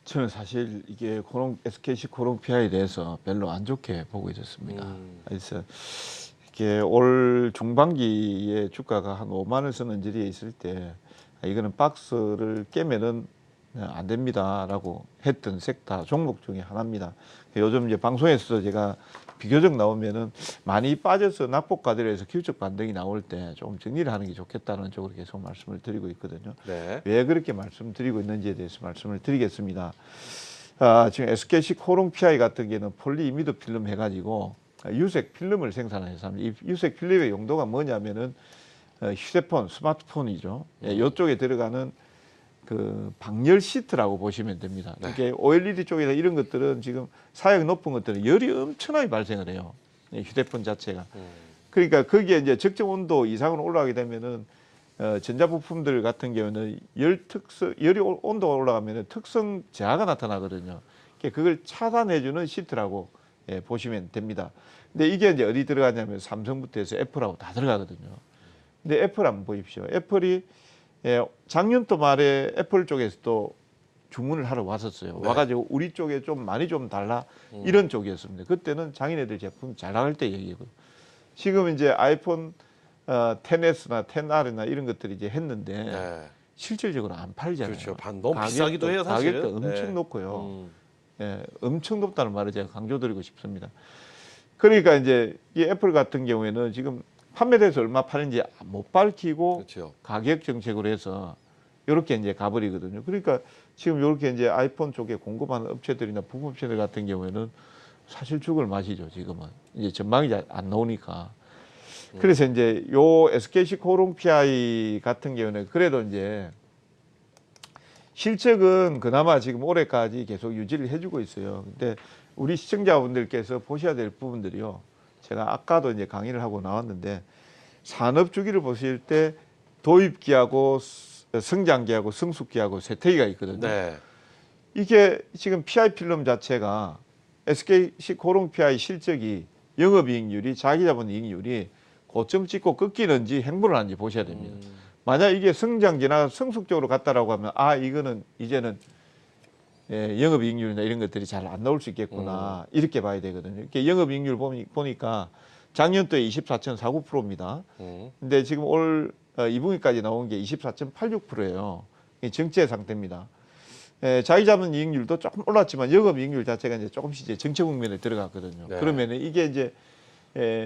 저는 사실 이게 SKC 코롱피아에 대해서 별로 안 좋게 보고 있었습니다. 그래서 이게 올 중반기에 주가가 한 5만 원 선 언저리에 있을 때 이거는 박스를 깨면은 안 됩니다라고 했던 섹터 종목 중에 하나입니다. 요즘 이제 방송에서 제가 비교적 나오면은 많이 빠져서 낙폭과대로해서 기술적 반등이 나올 때 좀 정리를 하는 게 좋겠다는 쪽으로 계속 말씀을 드리고 있거든요. 네. 왜 그렇게 말씀드리고 있는지에 대해서 말씀을 드리겠습니다. 지금 SKC 코롱PI 같은 경우는 폴리이미드 필름 해가지고 유색 필름을 생산해서 합니다. 이 유색 필름의 용도가 뭐냐면은 휴대폰, 스마트폰이죠. 이쪽에 들어가는 그 방열 시트라고 보시면 됩니다. 네. 이게 OLED 쪽이나 이런 것들은 지금 사양이 높은 것들은 열이 엄청나게 발생을 해요. 휴대폰 자체가. 그러니까 거기에 이제 적정 온도 이상으로 올라가게 되면은 전자부품들 같은 경우는 열이 온도가 올라가면은 특성 저하가 나타나거든요. 그걸 차단해주는 시트라고 보시면 됩니다. 근데 이게 이제 어디 들어가냐면 삼성부터 해서 애플하고 다 들어가거든요. 근데 애플 한번 보십시오. 애플이 작년도 말에 애플 쪽에서도 주문을 하러 왔었어요. 네. 와가지고 우리 쪽에 좀 많이 좀 달라 이런 쪽이었습니다. 그때는 장인애들 제품 잘 나갈 때 얘기고 지금 이제 아이폰 10s나 10R이나 이런 것들이 이제 했는데 네. 실질적으로 안 팔잖아요. 그렇죠. 너무 비싸기도 해요, 사실은. 가격도 엄청 네. 높고요. 엄청 높다는 말을 제가 강조드리고 싶습니다. 그러니까 이제 이 애플 같은 경우에는 지금 판매돼서 얼마 파는지 못 밝히고 그렇죠. 가격 정책으로 해서 이렇게 이제 가버리거든요. 그러니까 지금 이렇게 이제 아이폰 쪽에 공급하는 업체들이나 부품업체들 같은 경우에는 사실 죽을 맛이죠. 지금은 이제 전망이 잘 안 나오니까. 그래서 이제 요 SKC 코롱PI 같은 경우는 그래도 이제 실적은 그나마 지금 올해까지 계속 유지를 해주고 있어요. 근데 우리 시청자분들께서 보셔야 될 부분들이요. 제가 아까도 이제 강의를 하고 나왔는데 산업 주기를 보실 때 도입기하고 성장기하고 성숙기하고 쇠퇴기가 있거든요. 네. 이게 지금 PI 필름 자체가 SKC 코롱PI 실적이 영업이익률이 자기자본 이익률이 고점 찍고 꺾이는지 행보를 하는지 보셔야 됩니다. 만약 이게 성장기나 성숙 쪽으로 갔다라고 하면 이거는 이제는 영업이익률이나 이런 것들이 잘 안 나올 수 있겠구나 이렇게 봐야 되거든요. 이렇게 영업이익률 보니까 작년도에 24.49%입니다. 근데 지금 올 2분기까지 나온 게 24.86%예요. 정체 상태입니다. 자기자본 이익률도 조금 올랐지만 영업이익률 자체가 이제 조금씩 이제 정체 국면에 들어갔거든요. 네. 그러면은 이게 이제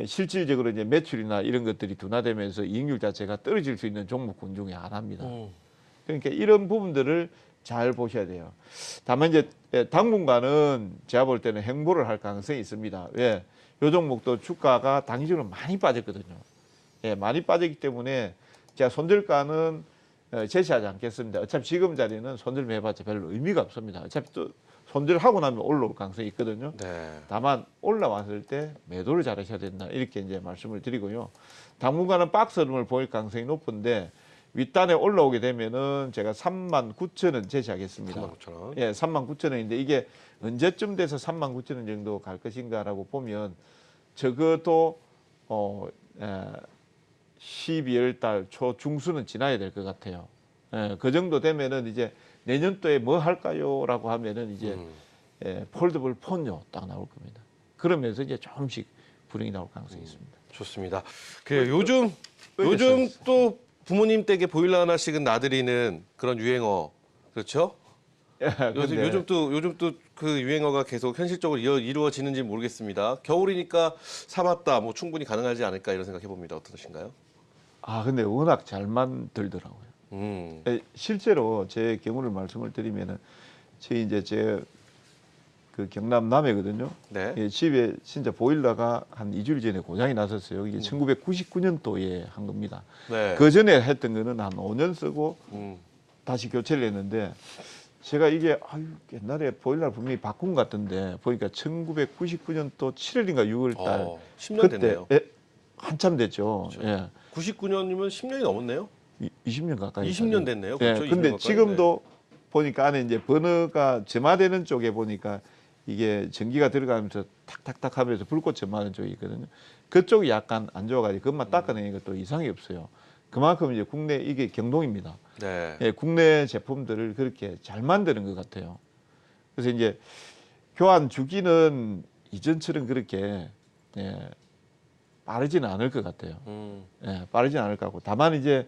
실질적으로 이제 매출이나 이런 것들이 둔화되면서 이익률 자체가 떨어질 수 있는 종목군 중에 하나입니다. 그러니까 이런 부분들을 잘 보셔야 돼요. 다만 이제 당분간은 제가 볼 때는 행보를 할 가능성이 있습니다. 왜? 요 종목도 주가가 단기적으로 많이 빠졌거든요. 많이 빠졌기 때문에 제가 손절가는 제시하지 않겠습니다. 어차피 지금 자리는 손절 해봤자 별로 의미가 없습니다. 어차피 또 손절하고 나면 올라올 가능성이 있거든요. 네. 다만 올라왔을 때 매도를 잘하셔야 된다. 이렇게 이제 말씀을 드리고요. 당분간은 박스 흐름을 보일 가능성이 높은데 윗단에 올라오게 되면은 제가 39,000원 제시하겠습니다. 39,000원. 39,000원인데 이게 언제쯤 돼서 39,000원 정도 갈 것인가라고 보면 적어도 12월 달 초 중순은 지나야 될 것 같아요. 그 정도 되면은 이제 내년도에 뭐 할까요라고 하면은 이제 폴더블 폰요 딱 나올 겁니다. 그러면서 이제 조금씩 불행이 나올 가능성이 있습니다. 좋습니다. 요즘 또 부모님 댁에 보일러 하나씩은 놔드리는 그런 유행어 그렇죠? 요즘 또 그 유행어가 계속 현실적으로 이루어지는지 모르겠습니다. 겨울이니까 사봤다 뭐 충분히 가능하지 않을까 이런 생각해 봅니다. 어떠신가요? 근데 워낙 잘 만들더라고요. 실제로 제 경우를 말씀을 드리면은 제 그 경남 남해거든요. 네. 집에 진짜 보일러가 한 2주일 전에 고장이 났었어요. 이게 1999년도에 한 겁니다. 네. 그 전에 했던 거는 한 5년 쓰고 다시 교체를 했는데 제가 이게 옛날에 보일러를 분명히 바꾼 것 같은데 보니까 1999년도 7월인가 6월 달 10년 됐네요. 한참 됐죠. 그렇죠. 99년이면 10년이 넘었네요. 20년 가까이. 20년 됐네요. 네, 그렇죠. 20년 근데 가까이. 지금도 보니까 안에 이제 버너가 점화되는 쪽에 보니까 이게 전기가 들어가면서 탁탁탁 하면서 불꽃 점화하는 쪽이 있거든요. 그쪽이 약간 안 좋아가지고 그것만 닦아내니까 또 이상이 없어요. 그만큼 이제 국내 이게 경동입니다. 네. 국내 제품들을 그렇게 잘 만드는 것 같아요. 그래서 이제 교환 주기는 이전처럼 그렇게 예, 빠르지는 않을 것 같아요. 예, 빠르지는 않을 것 같고 다만 이제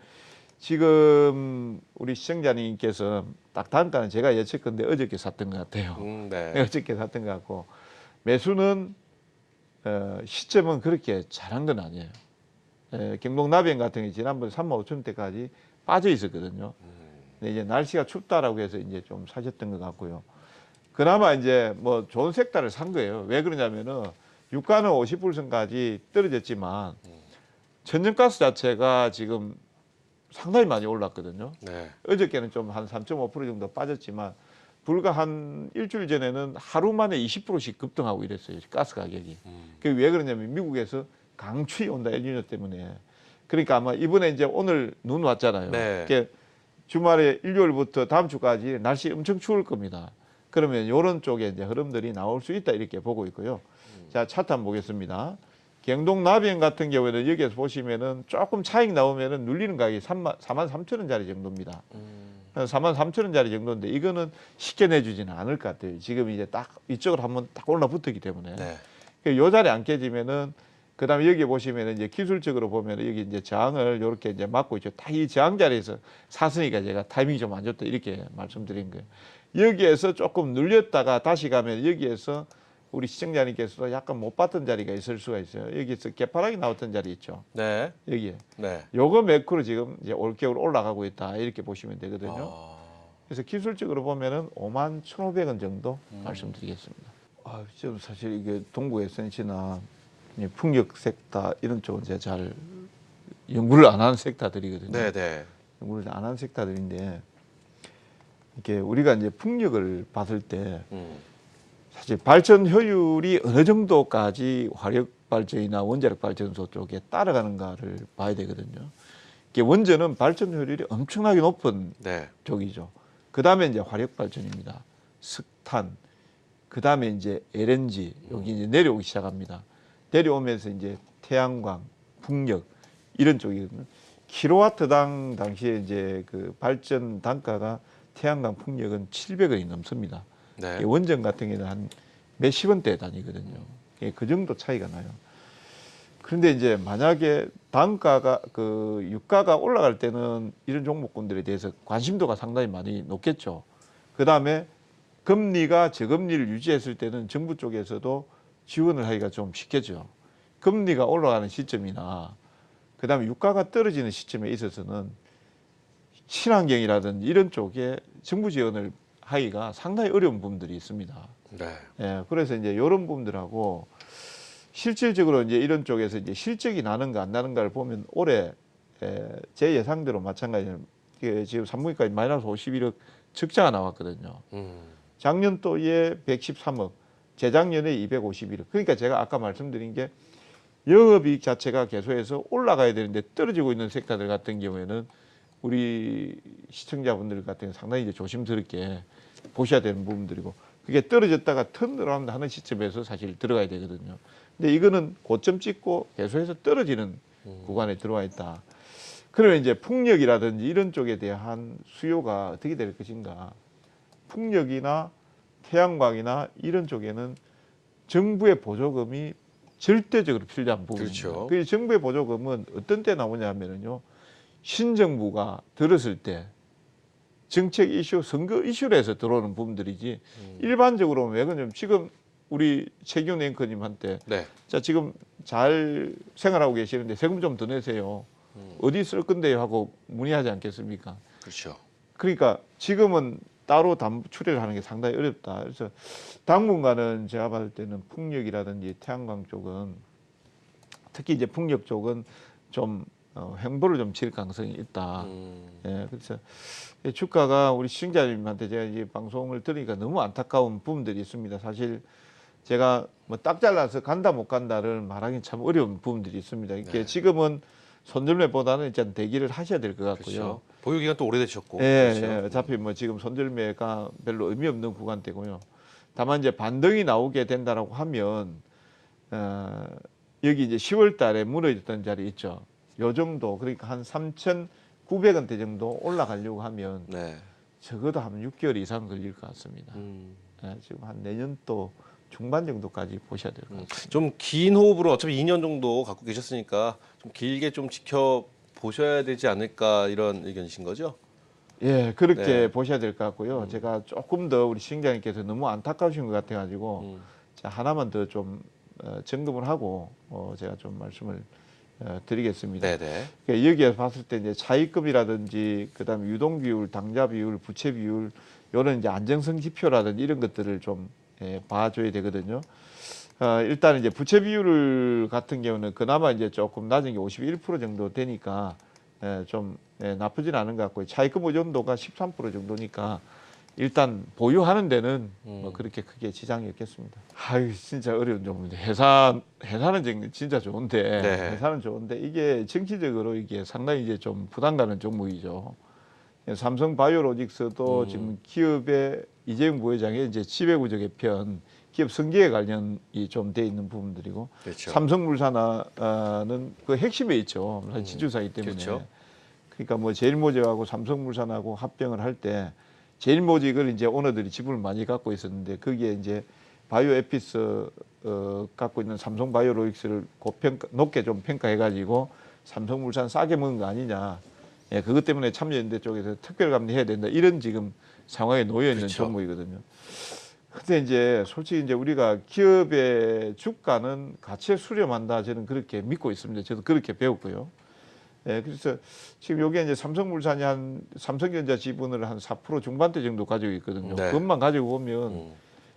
지금 우리 시청자님께서 딱 단가는 제가 예측컨대 어저께 샀던 것 같아요. 네. 어저께 샀던 것 같고 매수는 시점은 그렇게 잘한 건 아니에요. 경동 나비행 같은 게 지난번에 35,000원대까지 빠져 있었거든요. 근데 이제 날씨가 춥다라고 해서 이제 좀 사셨던 것 같고요. 그나마 이제 뭐 좋은 섹터를 산 거예요. 왜 그러냐면은 유가는 50불선까지 떨어졌지만 천연가스 자체가 지금 상당히 많이 올랐거든요. 네. 어저께는 좀 한 3.5% 정도 빠졌지만 불과 한 일주일 전에는 하루 만에 20%씩 급등하고 이랬어요. 가스 가격이. 그게 왜 그러냐면 미국에서 강추위 온다 엘니뇨 때문에. 그러니까 아마 이번에 이제 오늘 눈 왔잖아요. 네. 그게 주말에 일요일부터 다음 주까지 날씨 엄청 추울 겁니다. 그러면 이런 쪽에 이제 흐름들이 나올 수 있다 이렇게 보고 있고요. 자, 차트 한번 보겠습니다. 경동 나비행 같은 경우에는 여기에서 보시면은 조금 차익 나오면은 눌리는 가격이 43,000원짜리 정도입니다. 43,000원짜리 정도인데 이거는 쉽게 내주지는 않을 것 같아요. 지금 이제 딱 이쪽으로 한번 딱 올라붙었기 때문에. 네. 요 자리 안 깨지면은 그다음에 여기 보시면은 이제 기술적으로 보면은 여기 이제 저항을 이렇게 이제 막고 있죠. 딱 이 저항 자리에서 샀으니까 제가 타이밍이 좀 안 좋다 이렇게 말씀드린 거예요. 여기에서 조금 눌렸다가 다시 가면 여기에서 우리 시청자님께서도 약간 못 봤던 자리가 있을 수가 있어요. 여기서 개파락이 나왔던 자리 있죠. 네. 여기에. 네. 요거 매크로 지금 이제 올겨울 올라가고 있다 이렇게 보시면 되거든요. 아. 그래서 기술적으로 보면은 51,500원 정도 말씀드리겠습니다. 좀 사실 이게 동부 SNC나 풍력 섹터 이런 쪽은 제가 잘 연구를 안 하는 섹터들이거든요. 네, 네. 연구를 안 하는 섹터들인데 이게 우리가 이제 풍력을 봤을 때 사실 발전 효율이 어느 정도까지 화력 발전이나 원자력 발전소 쪽에 따라가는가를 봐야 되거든요. 이게 원전은 발전 효율이 엄청나게 높은 네. 쪽이죠. 그 다음에 이제 화력 발전입니다. 석탄, 그 다음에 이제 LNG 여기 이제 내려오기 시작합니다. 내려오면서 이제 태양광, 풍력 이런 쪽이거든요. 킬로와트당 당시에 이제 그 발전 단가가 태양광, 풍력은 700원이 넘습니다. 네. 원전 같은 경우는 한 몇십 원대 단위거든요. 그 정도 차이가 나요. 그런데 이제 만약에 단가가 그 유가가 올라갈 때는 이런 종목군들에 대해서 관심도가 상당히 많이 높겠죠. 그 다음에 금리가 저금리를 유지했을 때는 정부 쪽에서도 지원을 하기가 좀 쉽겠죠. 금리가 올라가는 시점이나 그 다음에 유가가 떨어지는 시점에 있어서는 친환경이라든지 이런 쪽에 정부 지원을 하기가 상당히 어려운 부분들이 있습니다. 네. 예, 그래서 이제 이런 부분들하고 실질적으로 이제 이런 쪽에서 이제 실적이 나는가 안 나는가를 보면 올해 제 예상대로 마찬가지로 지금 3분기까지 마이너스 51억 적자가 나왔거든요. 작년도에 113억, 재작년에 251억. 그러니까 제가 아까 말씀드린 게 영업이익 자체가 계속해서 올라가야 되는데 떨어지고 있는 섹터들 같은 경우에는 우리 시청자분들 같은 경우 상당히 이제 조심스럽게 보셔야 되는 부분들이고 그게 떨어졌다가 턴어라운드 하는 시점에서 사실 들어가야 되거든요. 근데 이거는 고점 찍고 계속해서 떨어지는 구간에 들어와 있다. 그러면 이제 풍력이라든지 이런 쪽에 대한 수요가 어떻게 될 것인가. 풍력이나 태양광이나 이런 쪽에는 정부의 보조금이 절대적으로 필요한 부분입니다. 그렇죠. 그 정부의 보조금은 어떤 때 나오냐 하면요. 신정부가 들었을 때 정책 이슈, 선거 이슈로 해서 들어오는 부분들이지 일반적으로 왜 그러냐면 지금 우리 최기훈 앵커님한테 네. 자 지금 잘 생활하고 계시는데 세금 좀 더 내세요. 어디 쓸 건데요 하고 문의하지 않겠습니까? 그렇죠. 그러니까 지금은 따로 추리를 하는 게 상당히 어렵다. 그래서 당분간은 제가 봤을 때는 풍력이라든지 태양광 쪽은 특히 이제 풍력 쪽은 좀 횡보를 좀 칠 가능성이 있다. 예, 그래서 주가가 우리 시청자님한테 제가 이제 방송을 들으니까 너무 안타까운 부분들이 있습니다. 사실 제가 뭐 딱 잘라서 간다 못 간다를 말하기 참 어려운 부분들이 있습니다. 이게 네. 지금은 손절매보다는 일단 대기를 하셔야 될 것 같고요. 그렇죠. 보유 기간 또 오래되셨고. 예, 그렇죠. 예, 어차피 뭐 지금 손절매가 별로 의미 없는 구간대고요. 다만 이제 반등이 나오게 된다라고 하면 여기 이제 10월 달에 무너졌던 자리 있죠. 요 정도 그러니까 한 3,900원대 정도 올라가려고 하면 네. 적어도 한 6개월 이상 걸릴 것 같습니다. 예, 지금 한 내년도 중반 정도까지 보셔야 될 것 같습니다. 좀 긴 호흡으로 어차피 2년 정도 갖고 계셨으니까 좀 길게 좀 지켜 보셔야 되지 않을까 이런 의견이신 거죠? 예, 그렇게 네. 보셔야 될 것 같고요. 제가 조금 더 우리 시청자님께서 너무 안타까우신 것 같아가지고 자, 하나만 더 좀 점검을 하고 제가 좀 말씀을 드리겠습니다. 네네. 그러니까 여기에 봤을 때 이제 차입금이라든지 그다음에 유동 비율, 당좌 비율, 부채 비율 이런 이제 안정성 지표라든지 이런 것들을 좀 봐줘야 되거든요. 일단 이제 부채 비율 같은 경우는 그나마 이제 조금 낮은 게 51% 정도 되니까 좀 나쁘진 않은 것 같고요. 차입금 의존도가 13% 정도니까 일단 보유하는 데는 뭐 그렇게 크게 지장이 없겠습니다. 아유 진짜 어려운 종목인데 회사는 진짜 좋은데 네. 회사는 좋은데 이게 정치적으로 이게 상당히 이제 좀 부담 가는 종목이죠. 삼성 바이오로직스도 지금 기업의 이재용 부회장의 이제 지배구조 개편, 기업 승계에 관련이 좀 돼 있는 부분들이고 그렇죠. 삼성물산은 그 핵심에 있죠. 지주사이기 때문에. 그렇죠. 그러니까 뭐 제일모직하고 삼성물산하고 합병을 할 때 제일모직을 이제 오너들이 지분을 많이 갖고 있었는데 거기에 이제 바이오에피스 갖고 있는 삼성바이오로직스를 높게 좀 평가해가지고 삼성물산 싸게 먹은 거 아니냐. 예, 그것 때문에 참여연대 쪽에서 특별감리해야 된다. 이런 지금 상황에 놓여 있는 그렇죠. 종목이거든요. 근데 이제 솔직히 이제 우리가 기업의 주가는 가치에 수렴한다. 저는 그렇게 믿고 있습니다. 저도 그렇게 배웠고요. 예, 그래서 지금 여기에 이제 삼성물산이 삼성전자 지분을 한 4% 중반대 정도 가지고 있거든요. 네. 그것만 가지고 보면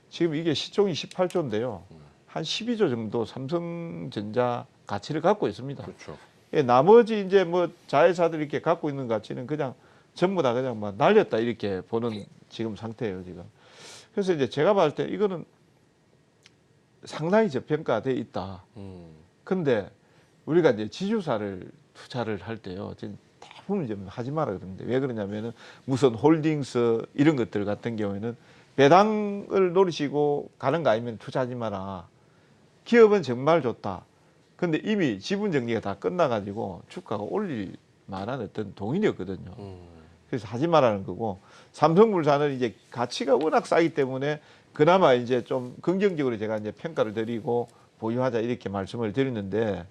지금 이게 시총이 18조인데요. 한 12조 정도 삼성전자 가치를 갖고 있습니다. 그렇죠. 예, 나머지 이제 뭐 자회사들이 이렇게 갖고 있는 가치는 그냥 전부 다 그냥 막 날렸다 이렇게 보는 지금 상태예요, 지금. 그래서 이제 제가 봤을 때 이거는 상당히 저평가돼 있다. 근데 우리가 이제 지주사를 투자를 할 때요, 지금 대부분 좀 하지 마라 그러는데 왜 그러냐면은 무슨 홀딩스 이런 것들 같은 경우에는 배당을 노리시고 가는 거 아니면 투자하지 마라. 기업은 정말 좋다. 근데 이미 지분 정리가 다 끝나가지고 주가가 올릴 만한 어떤 동인이 없거든요. 그래서 하지 말라는 거고 삼성물산은 이제 가치가 워낙 싸기 때문에 그나마 이제 좀 긍정적으로 제가 이제 평가를 드리고 보유하자 이렇게 말씀을 드리는데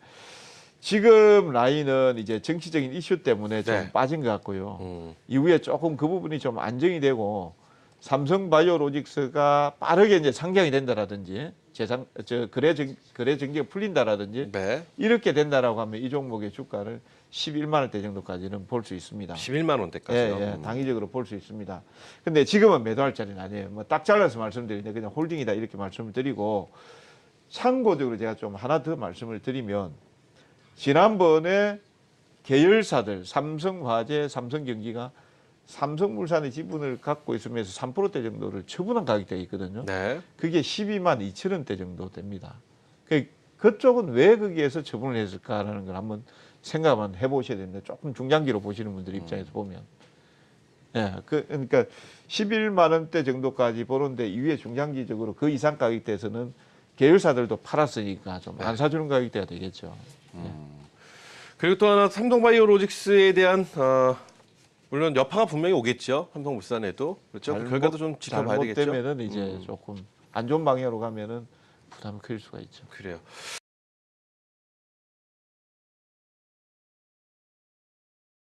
지금 라인은 이제 정치적인 이슈 때문에 좀 네. 빠진 것 같고요. 이후에 조금 그 부분이 좀 안정이 되고 삼성바이오로직스가 빠르게 이제 상장이 된다라든지 거래 정기가 풀린다라든지 네. 이렇게 된다라고 하면 이 종목의 주가를 11만 원대 정도까지는 볼 수 있습니다. 11만 원대까지요. 예, 당위적으로 볼 수 있습니다. 근데 지금은 매도할 자리는 아니에요. 뭐 딱 잘라서 말씀드리는데 그냥 홀딩이다 이렇게 말씀을 드리고 참고적으로 제가 좀 하나 더 말씀을 드리면 지난번에 계열사들 삼성화재, 삼성전기가 삼성물산의 지분을 갖고 있으면서 3%대 정도를 처분한 가격대가 있거든요. 네. 그게 12만 2천 원대 정도 됩니다. 그쪽은 왜 거기에서 처분을 했을까라는 걸 한번 생각만 해보셔야 되는데 조금 중장기로 보시는 분들 입장에서 보면. 예, 그러니까 11만 원대 정도까지 보는데 이후에 중장기적으로 그 이상 가격대에서는 계열사들도 팔았으니까 좀 안 사주는 가격대가 되겠죠. 그리고 또 하나 삼성바이오로직스에 대한 물론 여파가 분명히 오겠죠. 삼성물산에도 그렇죠. 그 결과도 좀 지켜봐야 되겠죠. 잘못되면은 이제 조금 안 좋은 방향으로 가면은 부담이 클 수가 있죠. 그래요.